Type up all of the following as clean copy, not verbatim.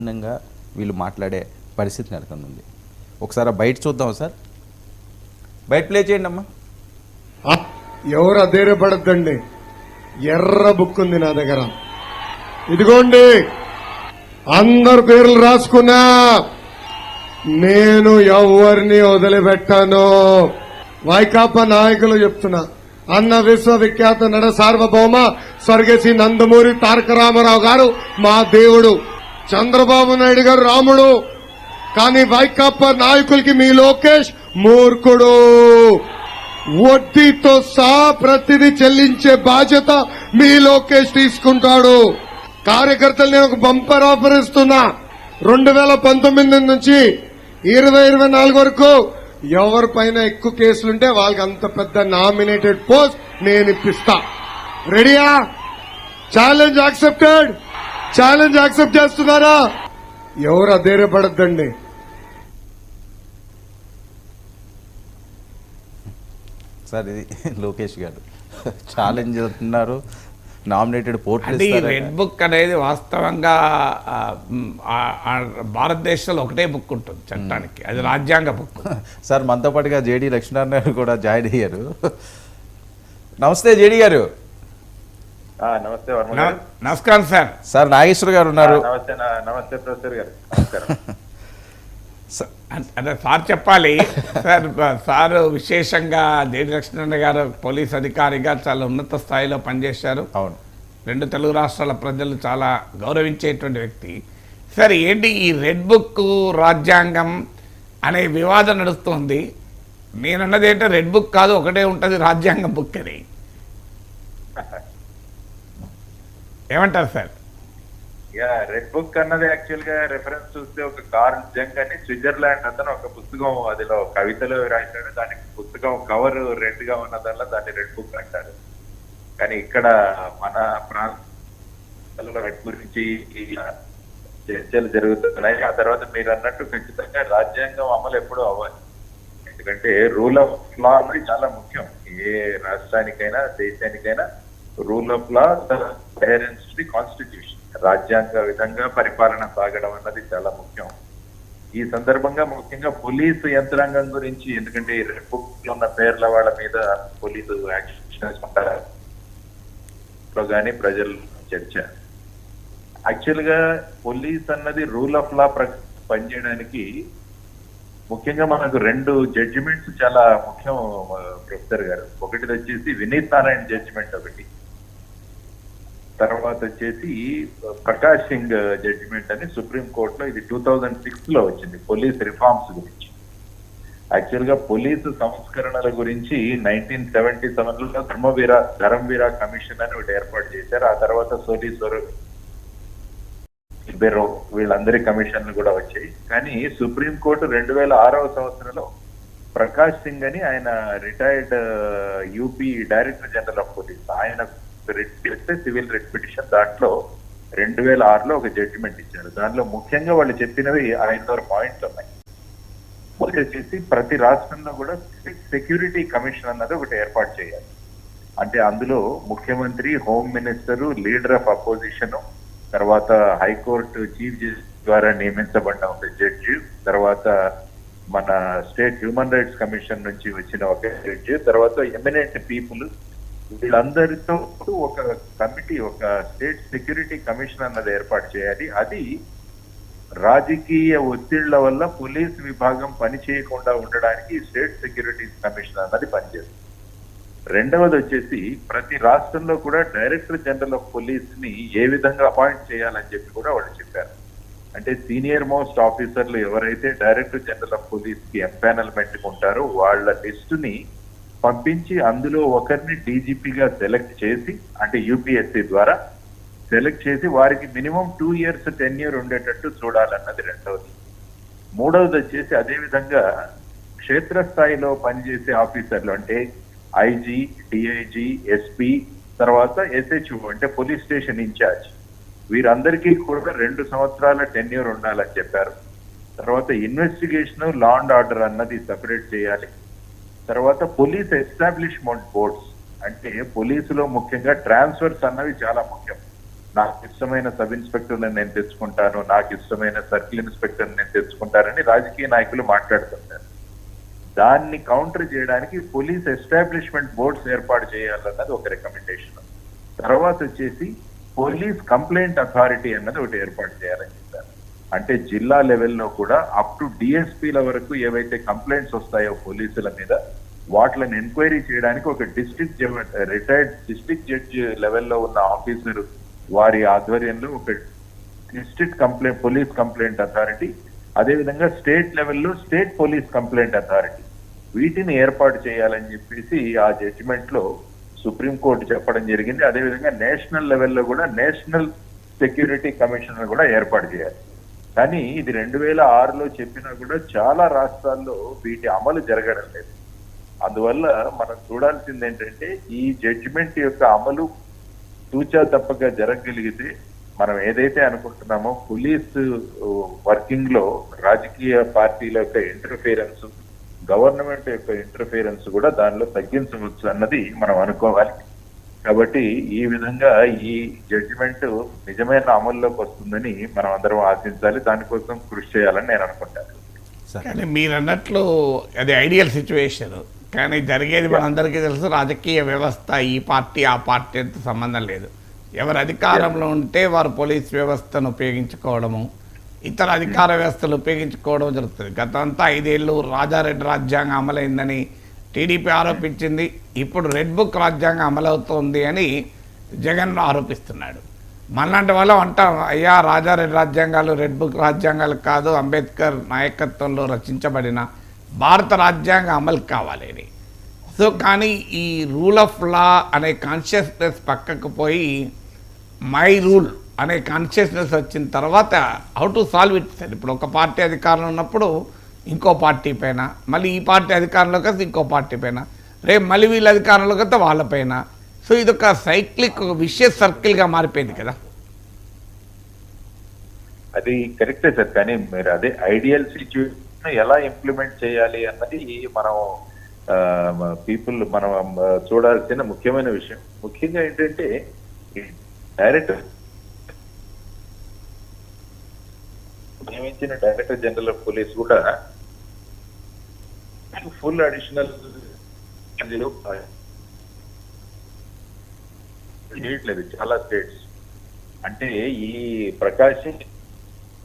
భిన్నంగా వీళ్ళు మాట్లాడే పరిస్థితి నెలకొంది. ఒకసారి బయట చూద్దాం సార్. బయట ప్లే చేయండి అమ్మా. ఎవరు అధైర్యపడద్దండి. ఎర్ర బుక్ ఉంది నా దగ్గర, ఇదిగోండి. అందరు పేర్లు రాసుకున్నా. నేను ఎవరిని వదిలిపెట్టాను. వైకాపా నాయకులు చెప్తున్నా. అన్న విశ్వవిఖ్యాత నడ సార్వభౌమ స్వర్గశ్రీ నందమూరి తారక రామారావు గారు మా దేవుడు, చంద్రబాబు నాయుడు గారు రాముడు. కానీ వైకాపా నాయకులకి మీ లోకేష్ మూర్ఖుడు. వడ్డీతో సహా ప్రతిదీ చెల్లించే బాధ్యత మీ లోకేష్ తీసుకుంటాడు. కార్యకర్తలు నేను ఒక బంపర్ ఆఫర్ ఇస్తున్నా. 2019 నుంచి 2024 వరకు ఎవరిపైన ఎక్కువ కేసులుంటే వాళ్ళకి అంత పెద్ద నామినేటెడ్ పోస్ట్ నేను ఇప్పిస్తా. రెడీయా? Challenge accepted. ఛాలెంజ్ యాక్సెప్ట్ చేస్తున్నారా? ఎవరు అధైర్యపడద్దండి. సార్ ఇది లోకేష్ గారు ఛాలెంజ్ అంటున్నారు. నామినేటెడ్ పోర్టల్ అంటే ఈ రెడ్ బుక్ అనేది వాస్తవంగా భారతదేశంలో ఒకటే బుక్ ఉంటుంది చట్టానికి, అది రాజ్యాంగ బుక్. సార్ మనతో పాటుగా జేడీ లక్ష్మీనారాయణ గారు కూడా జాయిన్ అయ్యారు. నమస్తే జేడీ గారు. నమస్తే నమస్కారం సార్. సార్ నాగేశ్వర్ గారు ఉన్నారు. నమస్తే ప్రొఫెసర్ గారు. నమస్కారం. అంటే సార్ చెప్పాలి సార్. సార్ విశేషంగా జేడీ లక్ష్మీనారాయణ గారు పోలీస్ అధికారిగా చాలా ఉన్నత స్థాయిలో పనిచేశారు. అవును, 2 తెలుగు రాష్ట్రాల ప్రజలు చాలా గౌరవించేటువంటి వ్యక్తి. సార్ ఏంటి ఈ రెడ్ బుక్ రాజ్యాంగం అనే వివాదం నడుస్తుంది. నేనన్నది ఏంటంటే రెడ్ బుక్ కాదు, ఒకటే ఉంటుంది రాజ్యాంగం బుక్ అని. ఏమంటారు సార్? రెడ్ బుక్ అన్నది యాక్చువల్ గా రెఫరెన్స్ చూస్తే ఒక కార్ల్ జంగ్ అని స్విట్జర్లాండ్ అతను ఒక పుస్తకం, అదిలో కవితలో రాశాడు. దానికి పుస్తకం కవర్ రెడ్ గా ఉన్నదల్లా దాన్ని రెడ్ బుక్ అంటారు. కానీ ఇక్కడ మన ప్రాంతాలలో రెడ్ గురించి చర్చలు జరుగుతున్నాయి. ఆ తర్వాత మీరు అన్నట్టు ఖచ్చితంగా రాజ్యాంగం అమలు ఎప్పుడూ అవ్వాలి. ఎందుకంటే రూల్ ఆఫ్ లా అనేది చాలా ముఖ్యం. ఏ రాష్ట్రానికైనా దేశానికైనా rule of law adherence to the constitution, రాజ్యాంగ విధంగా పరిపాలన సాగడం అన్నది చాలా ముఖ్యం. ఈ సందర్భంగా ముఖ్యంగా పోలీసు యంత్రాంగం గురించి, ఎందుకంటే ఈ రెడ్ బుక్ లో ఉన్న పేర్ల వాళ్ళ మీద పోలీసు యాక్షన్ తీసుకుంటారు కానీ ప్రజలు చర్చ. యాక్చువల్ గా పోలీస్ అన్నది రూల్ ఆఫ్ లా పనిచేయడానికి ముఖ్యంగా మనకు 2 జడ్జిమెంట్స్ చాలా ముఖ్యం ప్రొఫెసర్ గారు. ఒకటి వచ్చేసి వినీత్ నారాయణ జడ్జిమెంట్ ఒకటి, తర్వాత వచ్చేసి ప్రకాష్ సింగ్ జడ్జిమెంట్ అని సుప్రీం కోర్టులో, ఇది 2006 లో వచ్చింది పోలీస్ రిఫార్మ్స్ గురించి. యాక్చువల్ గా పోలీసు సంస్కరణల గురించి 1977 లో ధర్మవీర కమిషన్ అని ఒకటి ఏర్పాటు చేశారు. ఆ తర్వాత సోలి బెరో వీళ్ళందరి కమిషన్లు కూడా వచ్చాయి. కానీ సుప్రీం కోర్టు 2006వ సంవత్సరంలో ప్రకాష్ సింగ్ అని, ఆయన retired UP director general of police, ఆయన రిట్ చేస్తే సివిల్ రిట్ పిటిషన్, దాంట్లో 2006లో ఒక జడ్జిమెంట్ ఇచ్చారు. దానిలో ముఖ్యంగా వాళ్ళు చెప్పినవి 5 పాయింట్లు ఉన్నాయి. వచ్చేసి ప్రతి రాష్ట్రంలో కూడా సెక్యూరిటీ కమిషన్ అన్నది ఒకటి ఏర్పాటు చేయాలి. అంటే అందులో ముఖ్యమంత్రి, home minister, leader of opposition, తర్వాత హైకోర్టు చీఫ్ జస్టిస్ ద్వారా నియమించబడిన ఒక జడ్జి, తర్వాత మన స్టేట్ హ్యూమన్ రైట్స్ కమిషన్ నుంచి వచ్చిన ఒక జడ్జి, తర్వాత ఎమినెంట్ పీపుల్, వీళ్ళందరితో ఒక కమిటీ, ఒక స్టేట్ సెక్యూరిటీ కమిషన్ అన్నది ఏర్పాటు చేయాలి. అది రాజకీయ ఒత్తిళ్ల వల్ల పోలీస్ విభాగం పని చేయకుండా ఉండడానికి స్టేట్ సెక్యూరిటీ కమిషన్ అన్నది పనిచేస్తుంది. రెండవది వచ్చేసి ప్రతి రాష్ట్రంలో కూడా డైరెక్టర్ జనరల్ ఆఫ్ పోలీస్ ని ఏ విధంగా అపాయింట్ చేయాలని చెప్పి కూడా వాళ్ళు చెప్పారు. అంటే సీనియర్ మోస్ట్ ఆఫీసర్లు ఎవరైతే డైరెక్టర్ జనరల్ ఆఫ్ పోలీస్ కి ఎంపానల్మెంట్ ఉంటారో వాళ్ళ లిస్టుని పంపించి అందులో ఒకరిని డీజీపీగా సెలెక్ట్ చేసి, అంటే యూపీఎస్సీ ద్వారా సెలెక్ట్ చేసి వారికి మినిమం 2 years టెన్యూర్ ఉండేటట్టు చూడాలన్నది రెండవది. మూడవది వచ్చేసి అదే విధంగా క్షేత్రస్థాయిలో పనిచేసే ఆఫీసర్లు, అంటే ఐజీ, డిఐజీ, ఎస్పీ, తర్వాత ఎస్హెచ్ఓ అంటే పోలీస్ స్టేషన్ ఇన్ఛార్జ్, వీరందరికీ కూడా 2 సంవత్సరాల టెన్యూర్ ఉండాలని చెప్పారు. తర్వాత ఇన్వెస్టిగేషన్, లా అండ్ ఆర్డర్ అన్నది సెపరేట్ చేయాలి. తర్వాత పోలీస్ ఎస్టాబ్లిష్మెంట్ బోర్డ్స్, అంటే పోలీసులో ముఖ్యంగా ట్రాన్స్ఫర్స్ అన్నవి చాలా ముఖ్యం. నాకు ఇష్టమైన సబ్ ఇన్స్పెక్టర్ని నేను తెచ్చుకుంటాను, నాకు ఇష్టమైన సర్కిల్ ఇన్స్పెక్టర్ని నేను తెచ్చుకుంటానని రాజకీయ నాయకులు మాట్లాడుతుంటారు. దాన్ని కౌంటర్ చేయడానికి పోలీస్ ఎస్టాబ్లిష్మెంట్ బోర్డ్స్ ఏర్పాటు చేయాలన్నది ఒక రికమెండేషన్. తర్వాత వచ్చేసి పోలీస్ కంప్లైంట్ అథారిటీ అన్నది ఒకటి ఏర్పాటు చేయాలని చెప్పారు. అంటే జిల్లా లెవెల్లో కూడా అప్ టు డిఎస్పీల వరకు ఏవైతే కంప్లైంట్స్ వస్తాయో పోలీసుల మీద వాటిని ఎంక్వైరీ చేయడానికి ఒక రిటైర్డ్ డిస్ట్రిక్ట్ జడ్జి లెవెల్లో ఉన్న ఆఫీసర్ వారి ఆధ్వర్యంలో ఒక పోలీస్ కంప్లైంట్ అథారిటీ, అదేవిధంగా స్టేట్ లెవెల్లో స్టేట్ పోలీస్ కంప్లైంట్ అథారిటీ, వీటిని ఏర్పాటు చేయాలని చెప్పేసి ఆ జడ్జిమెంట్ లో సుప్రీంకోర్టు చెప్పడం జరిగింది. అదేవిధంగా నేషనల్ లెవెల్లో కూడా నేషనల్ సెక్యూరిటీ కమిషనర్ కూడా ఏర్పాటు చేయాలి. కానీ ఇది 2006లో చెప్పినా కూడా చాలా రాష్ట్రాల్లో వీటి అమలు జరగడం లేదు. అందువల్ల మనం చూడాల్సింది ఏంటంటే ఈ జడ్జిమెంట్ యొక్క అమలు తూచా తప్పగా జరగగలిగితే మనం ఏదైతే అనుకుంటున్నామో పోలీస్ వర్కింగ్ లో రాజకీయ పార్టీల యొక్క ఇంటర్ఫీరెన్స్, గవర్నమెంట్ యొక్క ఇంటర్ఫీరెన్స్ కూడా దానిలో తగ్గించవచ్చు అన్నది మనం అనుకోవాలి. కాబట్టి ఈ విధంగా ఈ జడ్జిమెంట్ నిజమైన అమల్లోకి వస్తుందని మనం అందరం ఆశించాలి. దానికోసం కృషి చేయాలని నేను అనుకుంటాను. కానీ మీరు అన్నట్లు అది ఐడియల్ సిచ్యువేషన్, కానీ జరిగేది మనందరికీ తెలుసు. రాజకీయ వ్యవస్థ ఈ పార్టీ ఆ పార్టీ అంత సంబంధం లేదు. ఎవరు అధికారంలో ఉంటే వారు పోలీస్ వ్యవస్థను ఉపయోగించుకోవడము, ఇతర అధికార వ్యవస్థలు ఉపయోగించుకోవడం జరుగుతుంది. గతంతా 5 ఏళ్ళు రాజారెడ్డి రాజ్యాంగం అమలైందని టీడీపీ ఆరోపించింది. ఇప్పుడు రెడ్ బుక్ రాజ్యాంగం అమలవుతోంది అని జగన్ ఆరోపిస్తున్నాడు. మనలాంటి వాళ్ళు అంటాం, అయ్యా రాజారెడ్డి రాజ్యాంగాలు రెడ్ బుక్ రాజ్యాంగాలు కాదు, అంబేద్కర్ నాయకత్వంలో రచించబడిన భారత రాజ్యాంగం అమలు కావాలి అని. సో కానీ ఈ రూల్ ఆఫ్ లా అనే కాన్షియస్నెస్ పక్కకు పోయి మై రూల్ అనే కాన్షియస్నెస్ వచ్చిన తర్వాత how to solve it sir. ఇప్పుడు ఒక పార్టీ అధికారంలో ఉన్నప్పుడు ఇంకో పార్టీ పైన, మళ్ళీ ఈ పార్టీ అధికారంలోకి వస్తే ఇంకో పార్టీ పైన, రేపు మళ్ళీ వీళ్ళ అధికారంలోకి వస్తే వాళ్ళపైన. సో ఇదొక సైక్లిక్ విషయస్ సర్కిల్గా మారిపోయింది కదా. అది కరెక్టే సార్, కానీ మీరు అదే ఐడియల్ సిచ్యువేషన్ ఎలా ఇంప్లిమెంట్ చేయాలి అన్నది మనం మనం చూడాల్సిన ముఖ్యమైన విషయం. ముఖ్యంగా ఏంటంటే డైరెక్టర్ నియమించిన డైరెక్టర్ జనరల్ ఆఫ్ పోలీస్ కూడా ఫుల్ అడిషనల్ చేయట్లేదు చాలా స్టేట్స్. అంటే ఈ ప్రకాశం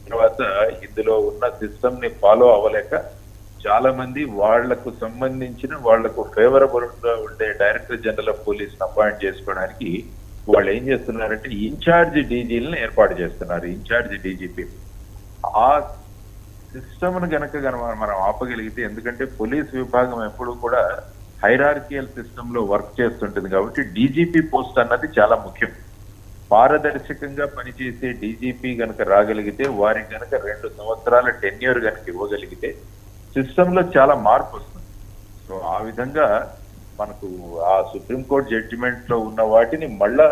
తర్వాత ఇందులో ఉన్న సిస్టమ్ ని ఫాలో అవ్వలేక చాలా మంది వాళ్లకు సంబంధించిన వాళ్లకు ఫేవరబుల్ గా ఉండే director general of police appoint చేసుకోవడానికి వాళ్ళు ఏం చేస్తున్నారంటే ఇన్ఛార్జ్ డీజీలను ఏర్పాటు చేస్తున్నారు, ఇన్ఛార్జ్ డీజీపీ. ఆ సిస్టమ్ ను కనుక మనం ఆపగలిగితే, ఎందుకంటే పోలీస్ విభాగం ఎప్పుడు కూడా హైరార్కియల్ సిస్టమ్ లో వర్క్ చేస్తుంటుంది కాబట్టి డీజీపీ పోస్ట్ అన్నది చాలా ముఖ్యం. పారదర్శకంగా పనిచేసే డీజీపీ గనక రాగలిగితే, వారికి గనక 2 సంవత్సరాల టెన్యూర్ గనక ఇవ్వగలిగితే సిస్టమ్ లో చాలా మార్పు వస్తుంది. సో ఆ విధంగా మనకు ఆ సుప్రీంకోర్టు జడ్జిమెంట్ లో ఉన్న వాటిని మళ్ళా